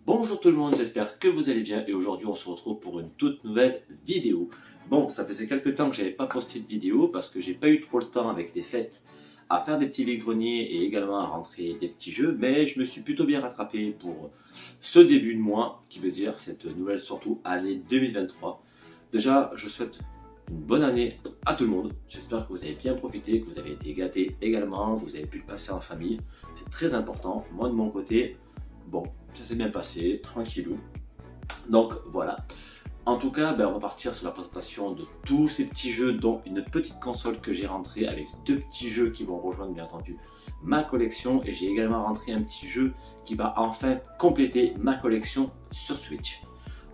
Bonjour tout le monde, j'espère que vous allez bien et aujourd'hui on se retrouve pour une toute nouvelle vidéo. Bon, ça faisait quelques temps que j'avais pas posté de vidéo parce que j'ai pas eu trop le temps avec les fêtes à faire des petits vide-greniers et également à rentrer des petits jeux, mais je me suis plutôt bien rattrapé pour ce début de mois, qui veut dire cette nouvelle surtout année 2023. Déjà, je souhaite une bonne année à tout le monde. J'espère que vous avez bien profité, que vous avez été gâtés également, que vous avez pu le passer en famille. C'est très important. Moi de mon côté, bon, ça s'est bien passé, tranquillou. Donc voilà. En tout cas, on va partir sur la présentation de tous ces petits jeux, dont une petite console que j'ai rentrée avec deux petits jeux qui vont rejoindre bien entendu ma collection. Et j'ai également rentré un petit jeu qui va enfin compléter ma collection sur Switch.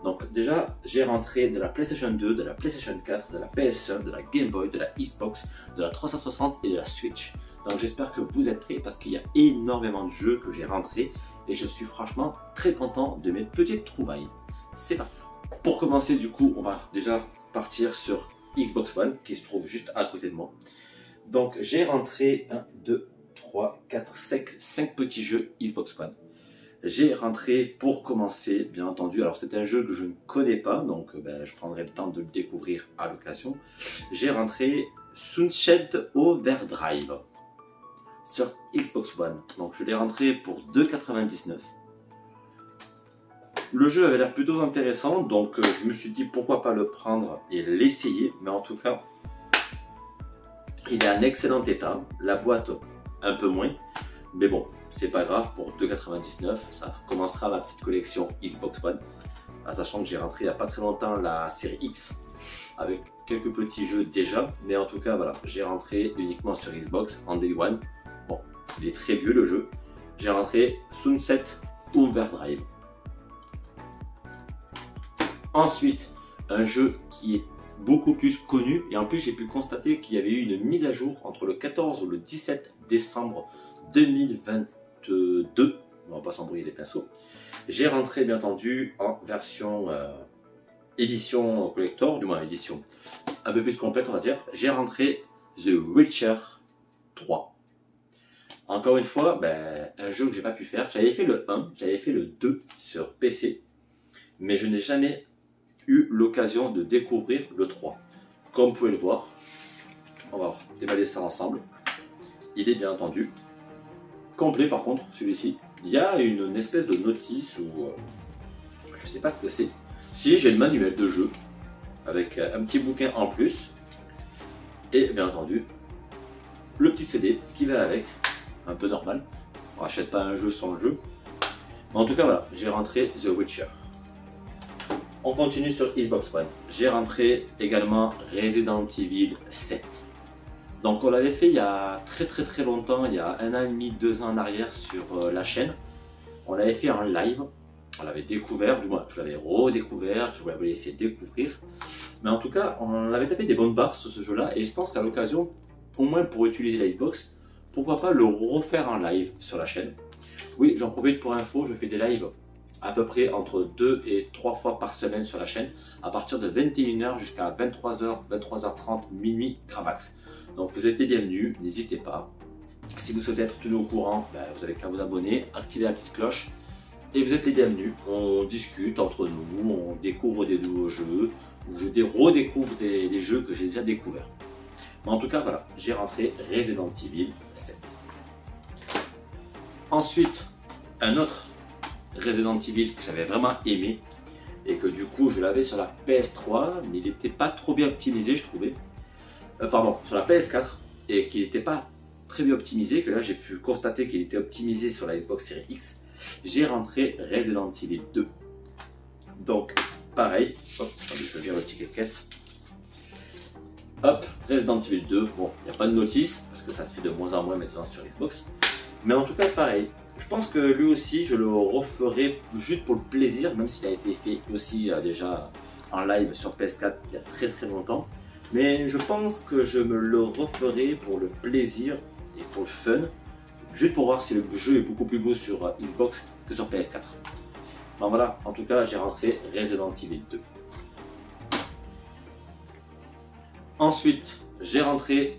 Donc déjà, j'ai rentré de la PlayStation 2, de la PlayStation 4, de la PS1, de la Game Boy, de la Xbox, de la 360 et de la Switch. Donc j'espère que vous êtes prêts parce qu'il y a énormément de jeux que j'ai rentrés et je suis franchement très content de mes petites trouvailles. C'est parti. Pour commencer du coup, on va déjà partir sur Xbox One qui se trouve juste à côté de moi. Donc j'ai rentré 1, 2, 3, 4, 5 petits jeux Xbox One. J'ai rentré pour commencer, bien entendu, alors c'est un jeu que je ne connais pas, donc je prendrai le temps de le découvrir à l'occasion. J'ai rentré Sunset Overdrive sur Xbox One, donc je l'ai rentré pour 2,99 €. Le jeu avait l'air plutôt intéressant, donc je me suis dit pourquoi pas le prendre et l'essayer, mais en tout cas, il est en excellent état, la boîte un peu moins, mais bon. C'est pas grave, pour 2,99 €, ça commencera ma petite collection Xbox One. Sachant que j'ai rentré il n'y a pas très longtemps la série X avec quelques petits jeux déjà. Mais en tout cas, voilà, j'ai rentré uniquement sur Xbox en Day One. Bon, il est très vieux le jeu. J'ai rentré Sunset Overdrive. Ensuite, un jeu qui est beaucoup plus connu. Et en plus, j'ai pu constater qu'il y avait eu une mise à jour entre le 14 ou le 17 décembre 2022, on va pas s'embrouiller les pinceaux. J'ai rentré bien entendu en version édition collector, du moins édition un peu plus complète on va dire. J'ai rentré The Witcher 3. Encore une fois, un jeu que j'ai pas pu faire. J'avais fait le 1, j'avais fait le 2 sur PC, mais je n'ai jamais eu l'occasion de découvrir le 3. Comme vous pouvez le voir, on va déballer ça ensemble. Il est bien entendu complet. Par contre, celui-ci, il y a une espèce de notice ou je sais pas ce que c'est. Si, j'ai le manuel de jeu avec un petit bouquin en plus et bien entendu le petit CD qui va avec, un peu normal. On n'achète pas un jeu sans le jeu. Mais en tout cas, voilà, j'ai rentré The Witcher. On continue sur Xbox One. J'ai rentré également Resident Evil 7. Donc on l'avait fait il y a très longtemps, il y a 1 an et demi, 2 ans en arrière sur la chaîne. On l'avait fait en live, on l'avait découvert, du moins je l'avais redécouvert, je vous l'avais fait découvrir. Mais en tout cas, on avait tapé des bonnes barres sur ce jeu-là et je pense qu'à l'occasion, au moins pour utiliser la Xbox, pourquoi pas le refaire en live sur la chaîne. Oui, j'en profite pour info, je fais des lives à peu près entre 2 et 3 fois par semaine sur la chaîne, à partir de 21 h jusqu'à 23 h, 23 h 30, minuit, grand max. Donc vous êtes les bienvenus, n'hésitez pas. Si vous souhaitez être tenu au courant, vous avez qu'à vous abonner, activer la petite cloche et vous êtes les bienvenus. On discute entre nous, on découvre des nouveaux jeux, ou je redécouvre des jeux que j'ai déjà découverts. Mais en tout cas, voilà, j'ai rentré Resident Evil 7. Ensuite, un autre Resident Evil que j'avais vraiment aimé et que du coup je l'avais sur la PS3, mais il n'était pas trop bien optimisé, je trouvais. Pardon, sur la PS4 et qui n'était pas très bien optimisé, que là j'ai pu constater qu'il était optimisé sur la Xbox Series X. J'ai rentré Resident Evil 2. Donc pareil, hop, je vais le ticket de caisse. Hop, Resident Evil 2, bon, il n'y a pas de notice parce que ça se fait de moins en moins maintenant sur Xbox. Mais en tout cas pareil, je pense que lui aussi je le referai juste pour le plaisir, même s'il a été fait aussi déjà en live sur PS4 il y a très longtemps. Mais je pense que je me le referai pour le plaisir et pour le fun, juste pour voir si le jeu est beaucoup plus beau sur Xbox que sur PS4. Bon voilà, en tout cas j'ai rentré Resident Evil 2. Ensuite, j'ai rentré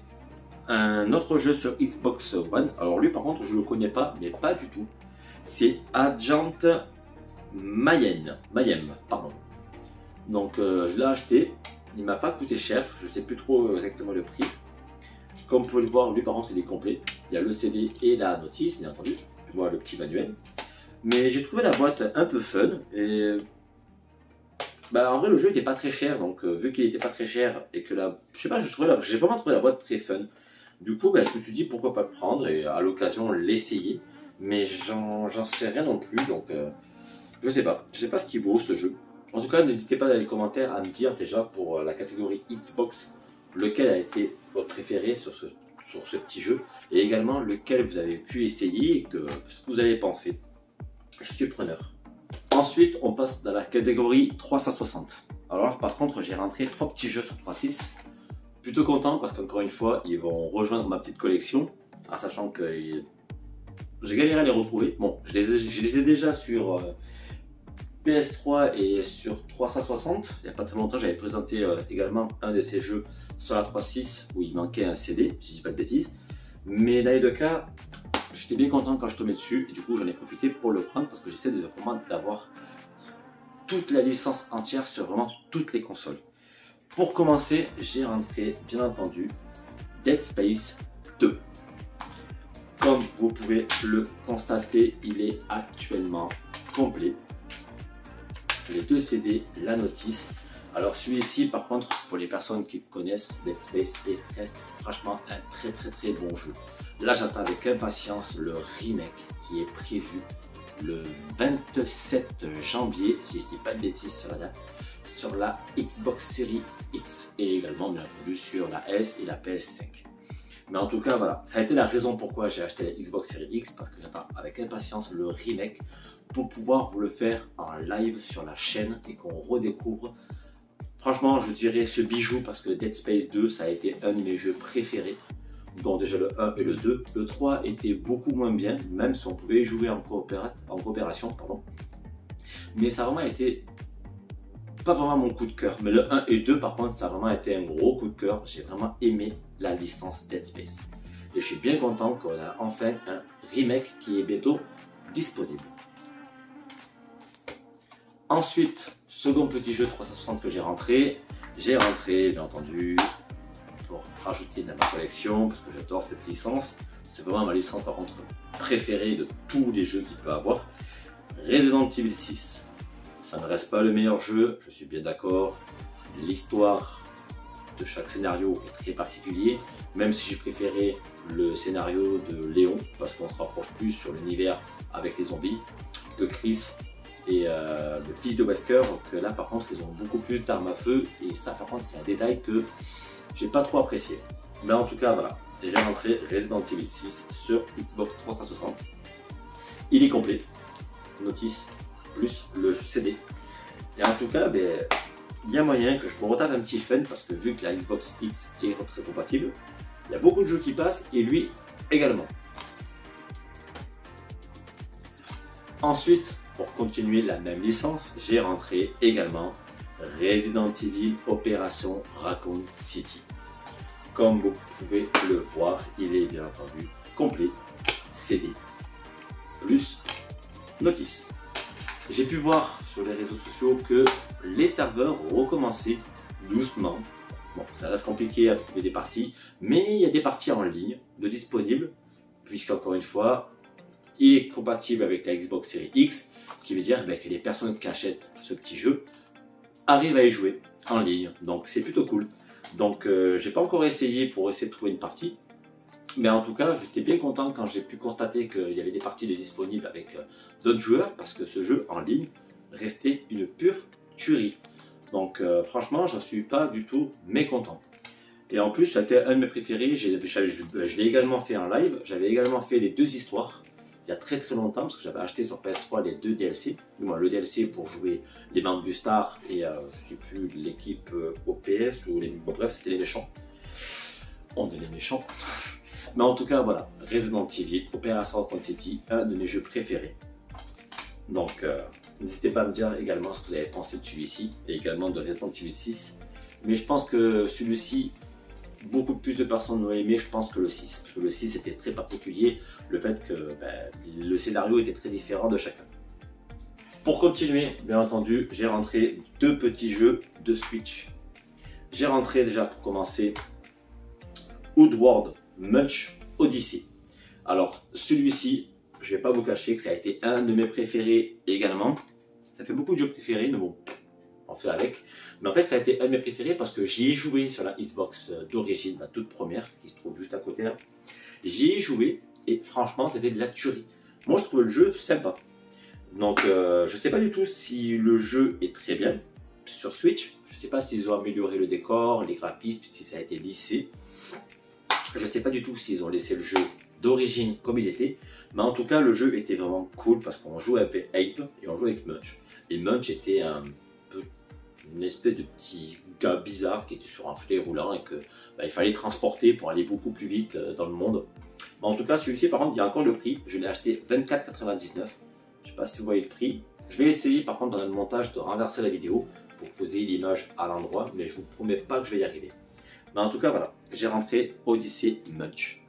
un autre jeu sur Xbox One. Alors lui par contre je ne le connais pas, mais pas du tout. C'est Agent Mayhem, pardon. Donc je l'ai acheté, il m'a pas coûté cher, je sais plus trop exactement le prix. Comme vous pouvez le voir, lui par contre il est complet. Il y a le CD et la notice, bien entendu. Tu vois le petit manuel. Mais j'ai trouvé la boîte un peu fun et bah, en vrai le jeu n'était pas très cher, donc vu qu'il n'était pas très cher et que là, je sais pas, j'ai vraiment trouvé la boîte très fun. Du coup, bah, je me suis dit pourquoi pas le prendre et à l'occasion l'essayer. Mais j'en sais rien non plus, donc je sais pas ce qu'il vaut ce jeu. En tout cas, n'hésitez pas dans les commentaires à me dire déjà pour la catégorie Xbox lequel a été votre préféré sur ce petit jeu et également lequel vous avez pu essayer et ce que vous avez pensé. Je suis preneur. Ensuite, on passe dans la catégorie 360. Alors par contre, j'ai rentré 3 petits jeux sur 3.6. Plutôt content parce qu'encore une fois, ils vont rejoindre ma petite collection, en sachant que j'ai galéré à les retrouver. Bon, je les ai déjà sur PS3 et sur 360. Il n'y a pas très longtemps, j'avais présenté également un de ces jeux sur la 3.6 où il manquait un CD, si je dis pas de bêtises. Mais dans les deux cas, j'étais bien content quand je tombais dessus et du coup j'en ai profité pour le prendre parce que j'essaie vraiment d'avoir toute la licence entière sur vraiment toutes les consoles. Pour commencer, j'ai rentré bien entendu Dead Space 2. Comme vous pouvez le constater, il est actuellement complet. Les 2 CD, la notice. Alors celui-ci par contre, pour les personnes qui connaissent Dead Space, reste franchement un très bon jeu. Là j'attends avec impatience le remake qui est prévu le 27 janvier, si je ne dis pas de bêtises sur la date, sur la Xbox Series X et également bien entendu sur la S et la PS5. Mais en tout cas voilà, ça a été la raison pourquoi j'ai acheté la Xbox Series X, parce que j'attends avec impatience le remake pour pouvoir vous le faire en live sur la chaîne et qu'on redécouvre. Franchement je dirais ce bijou parce que Dead Space 2 ça a été un de mes jeux préférés. Donc déjà le 1 et le 2, le 3 était beaucoup moins bien, même si on pouvait jouer en coopération, pardon. Mais ça a vraiment été pas vraiment mon coup de cœur. Mais le 1 et 2 par contre ça a vraiment été un gros coup de cœur. J'ai vraiment aimé la licence Dead Space. Et je suis bien content qu'on a enfin un remake qui est bientôt disponible. Ensuite, second petit jeu 360 que j'ai rentré bien entendu pour rajouter dans ma collection parce que j'adore cette licence. C'est vraiment ma licence par contre préférée de tous les jeux qu'il peut avoir. Resident Evil 6. Ça ne reste pas le meilleur jeu, je suis bien d'accord. L'histoire de chaque scénario est très particulier, même si j'ai préféré le scénario de Léon parce qu'on se rapproche plus sur l'univers avec les zombies que Chris et le fils de Wesker, que là par contre ils ont beaucoup plus d'armes à feu et ça par contre c'est un détail que j'ai pas trop apprécié. Mais en tout cas voilà, j'ai rentré Resident Evil 6 sur Xbox 360. Il est complet, notice plus le CD. Et en tout cas, il y a moyen que je me retape un petit fun parce que vu que la Xbox X est très compatible, il y a beaucoup de jeux qui passent et lui également. Ensuite, pour continuer la même licence, j'ai rentré également Resident Evil Opération Raccoon City. Comme vous pouvez le voir, il est bien entendu complet, CD, plus notice. J'ai pu voir sur les réseaux sociaux que les serveurs recommençaient doucement. Bon, ça reste compliqué à trouver des parties, mais il y a des parties en ligne de disponibles, puisqu'encore une fois, il est compatible avec la Xbox Series X, qui veut dire que les personnes qui achètent ce petit jeu arrivent à y jouer en ligne, donc c'est plutôt cool. Donc j'ai pas encore essayé pour essayer de trouver une partie, mais en tout cas j'étais bien content quand j'ai pu constater qu'il y avait des parties de disponibles avec d'autres joueurs, parce que ce jeu en ligne restait une pure tuerie. Donc franchement j'en suis pas du tout mécontent. Et en plus c'était un de mes préférés, je l'ai également fait en live, j'avais également fait les 2 histoires. Il y a très longtemps parce que j'avais acheté sur PS3 les 2 DLC, du moins le DLC pour jouer les membres du Star et je sais plus l'équipe OPS ou les... Bon, bref c'était les méchants. On est les méchants. Mais en tout cas voilà, Resident Evil Opération Raccoon City, un de mes jeux préférés. Donc n'hésitez pas à me dire également ce que vous avez pensé de celui-ci et également de Resident Evil 6. Mais je pense que celui-ci, beaucoup plus de personnes l'ont aimé, je pense, que le 6. Parce que le 6 était très particulier, le fait que le scénario était très différent de chacun. Pour continuer, bien entendu, j'ai rentré deux petits jeux de Switch. J'ai rentré déjà pour commencer Woodward Munch Odyssey. Alors celui-ci, je ne vais pas vous cacher que ça a été un de mes préférés également. Ça fait beaucoup de jeux préférés, mais bon, on fait avec. Mais en fait, ça a été un de mes préférés parce que j'y ai joué sur la Xbox d'origine, la toute première, qui se trouve juste à côté là. J'y ai joué et franchement, c'était de la tuerie. Moi, je trouve le jeu sympa. Donc, je ne sais pas du tout si le jeu est très bien sur Switch. Je ne sais pas s'ils ont amélioré le décor, les graphismes, si ça a été lissé. Je ne sais pas du tout s'ils ont laissé le jeu d'origine comme il était. Mais en tout cas, le jeu était vraiment cool parce qu'on jouait avec Ape et on jouait avec Munch. Et Munch était une espèce de petit gars bizarre qui était sur un fauteuil roulant et que il fallait transporter pour aller beaucoup plus vite dans le monde. Mais en tout cas, celui-ci, par contre, il y a encore le prix. Je l'ai acheté 24,99 €. Je ne sais pas si vous voyez le prix. Je vais essayer, par contre, dans le montage, de renverser la vidéo pour que vous ayez l'image à l'endroit, mais je ne vous promets pas que je vais y arriver. Mais en tout cas, voilà, j'ai rentré Odyssey Munch.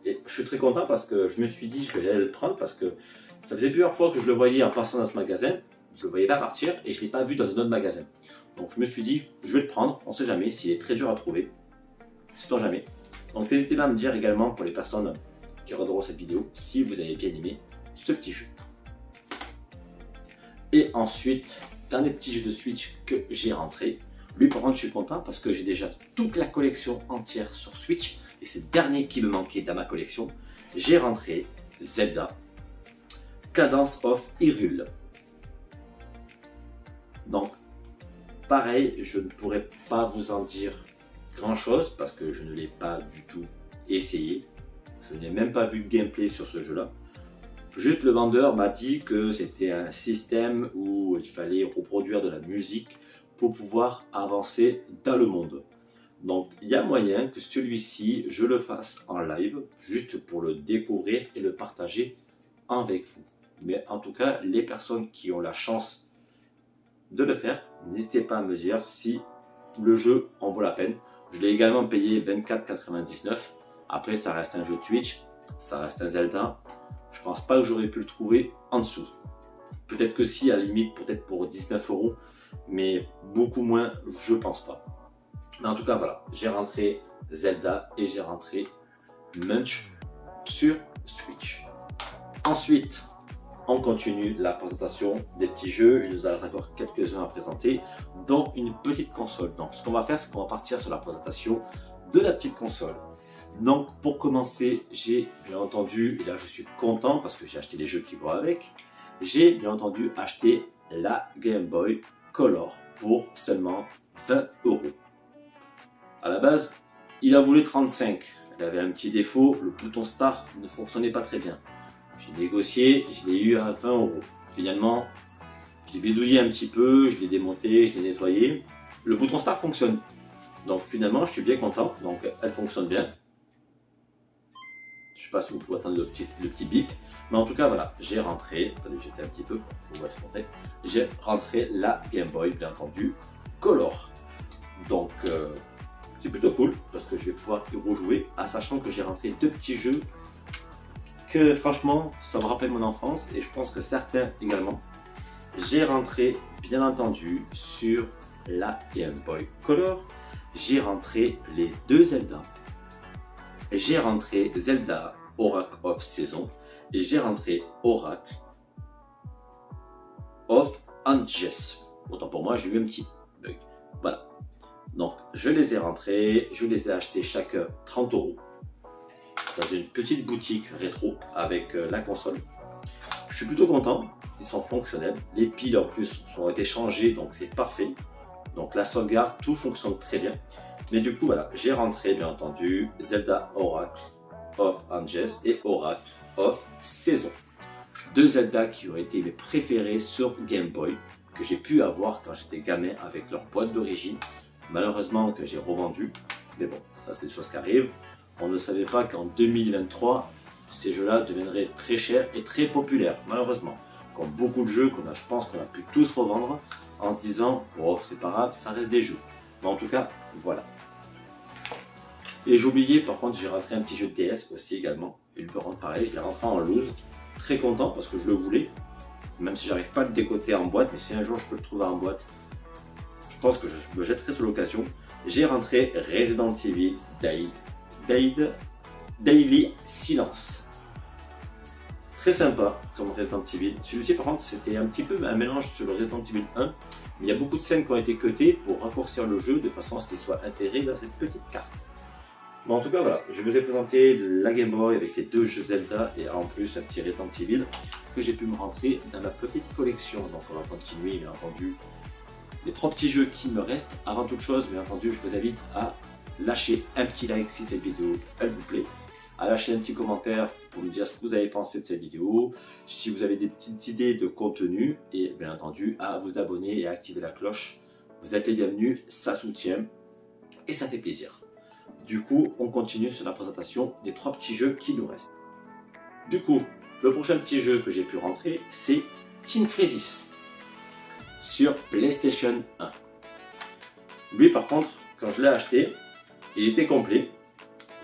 Et je suis très content parce que je me suis dit que j'allais le prendre parce que ça faisait plusieurs fois que je le voyais en passant dans ce magasin. Je ne le voyais pas partir et je ne l'ai pas vu dans un autre magasin. Donc je me suis dit, je vais le prendre, on ne sait jamais, s'il est très dur à trouver. Sait-on jamais. Donc n'hésitez pas à me dire également pour les personnes qui regarderont cette vidéo si vous avez bien aimé ce petit jeu. Et ensuite, dernier petit jeu de Switch que j'ai rentré. Lui par contre je suis content parce que j'ai déjà toute la collection entière sur Switch. Et c'est le dernier qui me manquait dans ma collection. J'ai rentré Zelda Cadence of Hyrule. Donc pareil, je ne pourrais pas vous en dire grand chose parce que je ne l'ai pas du tout essayé. Je n'ai même pas vu de gameplay sur ce jeu là. Juste le vendeur m'a dit que c'était un système où il fallait reproduire de la musique pour pouvoir avancer dans le monde. Donc il y a moyen que celui-ci je le fasse en live juste pour le découvrir et le partager avec vous. Mais en tout cas, les personnes qui ont la chance de le faire, n'hésitez pas à me dire si le jeu en vaut la peine. Je l'ai également payé 24,99 €. Après, ça reste un jeu de Switch, ça reste un Zelda. Je pense pas que j'aurais pu le trouver en dessous. Peut-être que si, à la limite, peut-être pour 19 €, mais beaucoup moins, je pense pas. Mais en tout cas, voilà, j'ai rentré Zelda et j'ai rentré Munch sur Switch. Ensuite, on continue la présentation des petits jeux. Il nous en reste encore quelques-uns à présenter, dont une petite console. Donc, ce qu'on va faire, c'est qu'on va partir sur la présentation de la petite console. Donc, pour commencer, j'ai bien entendu, et là je suis content parce que j'ai acheté les jeux qui vont avec, j'ai bien entendu acheté la Game Boy Color pour seulement 20 €. À la base, il a voulu 35. Il avait un petit défaut, le bouton Start ne fonctionnait pas très bien. J'ai négocié, je l'ai eu à 20 €. Finalement, j'ai bidouillé un petit peu, je l'ai démonté, je l'ai nettoyé. Le bouton Start fonctionne. Donc finalement, je suis bien content. Donc elle fonctionne bien. Je ne sais pas si vous pouvez attendre le petit bip. Mais en tout cas, voilà, j'ai rentré. Attendez, j'étais un petit peu, je vous montrer. J'ai rentré la Game Boy, bien entendu, Color. Donc, c'est plutôt cool parce que je vais pouvoir y rejouer, en sachant que j'ai rentré deux petits jeux que franchement, ça me rappelle mon enfance et je pense que certains également. J'ai rentré, bien entendu, sur la Game Boy Color. J'ai rentré les deux Zelda. J'ai rentré Zelda Oracle of Season et j'ai rentré Oracle of Ages. Autant pour moi, j'ai eu un petit bug. Voilà. Donc, je les ai rentrés, je les ai achetés chacun 30 € dans une petite boutique rétro avec la console. Je suis plutôt content, ils sont fonctionnels. Les piles en plus ont été changées, donc c'est parfait. Donc la sauvegarde, tout fonctionne très bien. Mais du coup, voilà, j'ai rentré bien entendu Zelda Oracle of Ages et Oracle of Season. Deux Zelda qui ont été mes préférés sur Game Boy, que j'ai pu avoir quand j'étais gamin avec leur boîte d'origine. Malheureusement que j'ai revendu, mais bon, ça c'est des choses qui arrivent. On ne savait pas qu'en 2023, ces jeux-là deviendraient très chers et très populaires, malheureusement. Comme beaucoup de jeux je pense qu'on a pu tous revendre en se disant « Oh, c'est pas grave, ça reste des jeux ». Mais en tout cas, voilà. Et j'ai oublié, par contre, j'ai rentré un petit jeu de DS aussi également. Et le rendre pareil, je l'ai rentré en loose. Très content parce que je le voulais. même si j'arrive pas à le décoter en boîte, mais si un jour je peux le trouver en boîte, je pense que je me jetterai sur l'occasion. J'ai rentré Resident Evil Daily Silence. Très sympa comme Resident Evil. Celui-ci par contre c'était un petit peu un mélange sur le Resident Evil 1. Mais il y a beaucoup de scènes qui ont été cutées pour raccourcir le jeu de façon à ce qu'il soit intégré dans cette petite carte. Bon, en tout cas voilà, je vous ai présenté la Game Boy avec les 2 jeux Zelda et en plus un petit Resident Evil que j'ai pu me rentrer dans ma petite collection. Donc on va continuer bien entendu les 3 petits jeux qui me restent. Avant toute chose, bien entendu, je vous invite à lâcher un petit like si cette vidéo elle vous plaît, à lâcher un petit commentaire pour me dire ce que vous avez pensé de cette vidéo, si vous avez des petites idées de contenu et bien entendu à vous abonner et à activer la cloche. Vous êtes les bienvenus, ça soutient et ça fait plaisir. Du coup, on continue sur la présentation des 3 petits jeux qui nous restent. Du coup, le prochain petit jeu que j'ai pu rentrer, c'est Team Crisis sur PlayStation 1. Lui, par contre, quand je l'ai acheté, il était complet.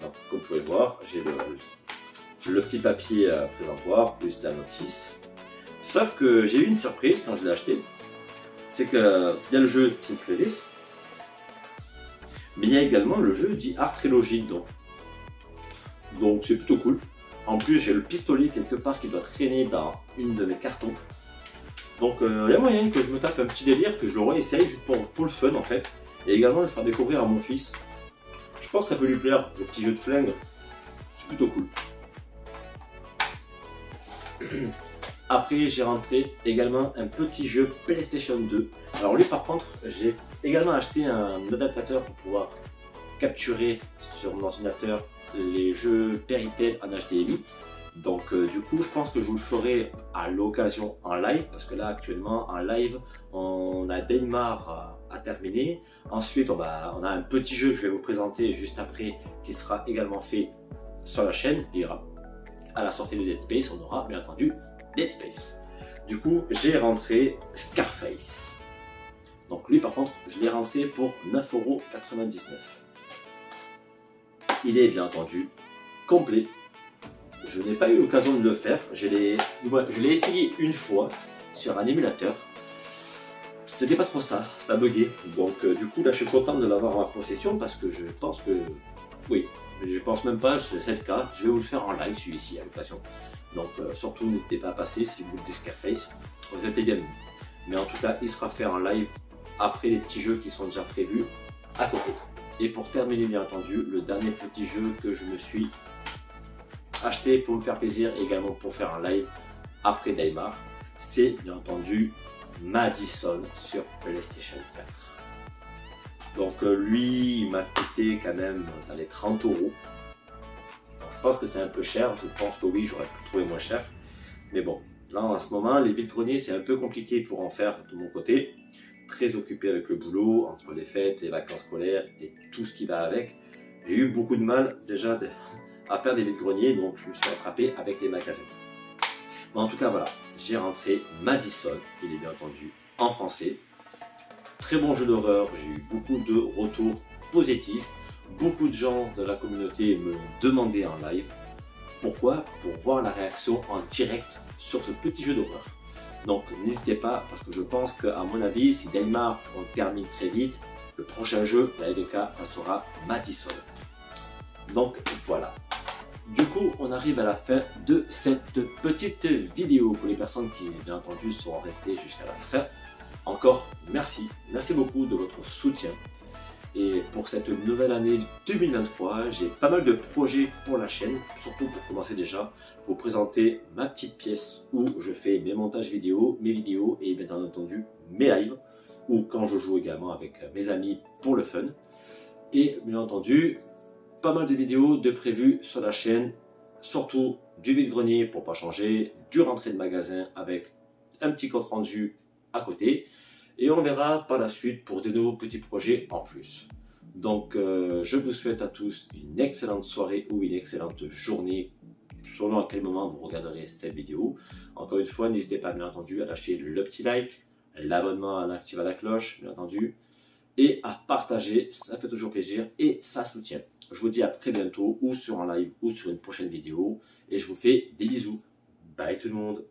Donc, comme vous pouvez voir, j'ai le petit papier présentoir plus la notice. Sauf que j'ai eu une surprise quand je l'ai acheté. C'est qu'il y a le jeu Team Crisis, mais il y a également le jeu dit Art Trilogy dedans. Donc c'est plutôt cool. En plus j'ai le pistolet quelque part qui doit traîner dans une de mes cartons. Donc il y a moyen que je me tape un petit délire, que je le réessaye juste pour le fun en fait. Et également le faire découvrir à mon fils. Je pense que ça peut lui plaire, le petit jeu de flingue. C'est plutôt cool. Après j'ai rentré également un petit jeu PlayStation 2. Alors lui par contre j'ai également acheté un adaptateur pour pouvoir capturer sur mon ordinateur les jeux Péritel en HDMI. Donc du coup je pense que je vous le ferai à l'occasion en live, parce que là actuellement en live on a Daymar à terminer. Ensuite on a un petit jeu que je vais vous présenter juste après qui sera également fait sur la chaîne. Et à la sortie de Dead Space on aura bien entendu Dead Space. Du coup j'ai rentré Scarface. Donc lui par contre je l'ai rentré pour 9,99 €. Il est bien entendu complet. Je n'ai pas eu l'occasion de le faire. Je l'ai essayé une fois sur un émulateur. C'était pas trop ça, ça buguait. Donc du coup là je suis content de l'avoir en ma possession parce que je pense que... Oui, je pense même pas, c'est le cas. Je vais vous le faire en live, je suis ici à l'occasion. Donc surtout n'hésitez pas à passer si vous voulez du Scarface. Vous êtes les bienvenus. Mais en tout cas il sera fait en live après les petits jeux qui sont déjà prévus à côté. Et pour terminer bien entendu, le dernier petit jeu que je me suis acheté pour me faire plaisir et également pour faire un live après Daymar, c'est bien entendu Madison sur PlayStation 4. Donc lui, il m'a coûté quand même dans les 30 €. Donc, je pense que c'est un peu cher, je pense que oui, j'aurais pu trouver moins cher. Mais bon, là en ce moment, les vides-greniers, c'est un peu compliqué pour en faire de mon côté. Très occupé avec le boulot, entre les fêtes, les vacances scolaires et tout ce qui va avec. J'ai eu beaucoup de mal déjà à faire des vides-greniers, donc je me suis rattrapé avec les magasins. Mais en tout cas voilà, j'ai rentré Madison, il est bien entendu en français. Très bon jeu d'horreur, j'ai eu beaucoup de retours positifs. Beaucoup de gens de la communauté me l'ont demandé en live. Pourquoi? Pour voir la réaction en direct sur ce petit jeu d'horreur. Donc n'hésitez pas, parce que je pense qu'à mon avis, si Daymar on termine très vite, le prochain jeu, dans les deux cas, ça sera Madison. Donc voilà. Du coup, on arrive à la fin de cette petite vidéo. Pour les personnes qui, bien entendu, sont restées jusqu'à la fin, encore merci. Merci beaucoup de votre soutien. Et pour cette nouvelle année 2023, j'ai pas mal de projets pour la chaîne, surtout pour commencer déjà, vous présenter ma petite pièce où je fais mes montages vidéo, mes vidéos et bien entendu mes lives, ou quand je joue également avec mes amis pour le fun. Et bien entendu, pas mal de vidéos de prévues sur la chaîne, surtout du vide-grenier pour pas changer, du rentrée de magasin avec un petit compte rendu à côté. Et on verra par la suite pour de nouveaux petits projets en plus. Donc je vous souhaite à tous une excellente soirée ou une excellente journée, selon à quel moment vous regarderez cette vidéo. Encore une fois, n'hésitez pas bien entendu à lâcher le petit like, l'abonnement, à activer la cloche bien entendu, et à partager, ça fait toujours plaisir et ça soutient. Je vous dis à très bientôt, ou sur un live ou sur une prochaine vidéo, et je vous fais des bisous. Bye tout le monde.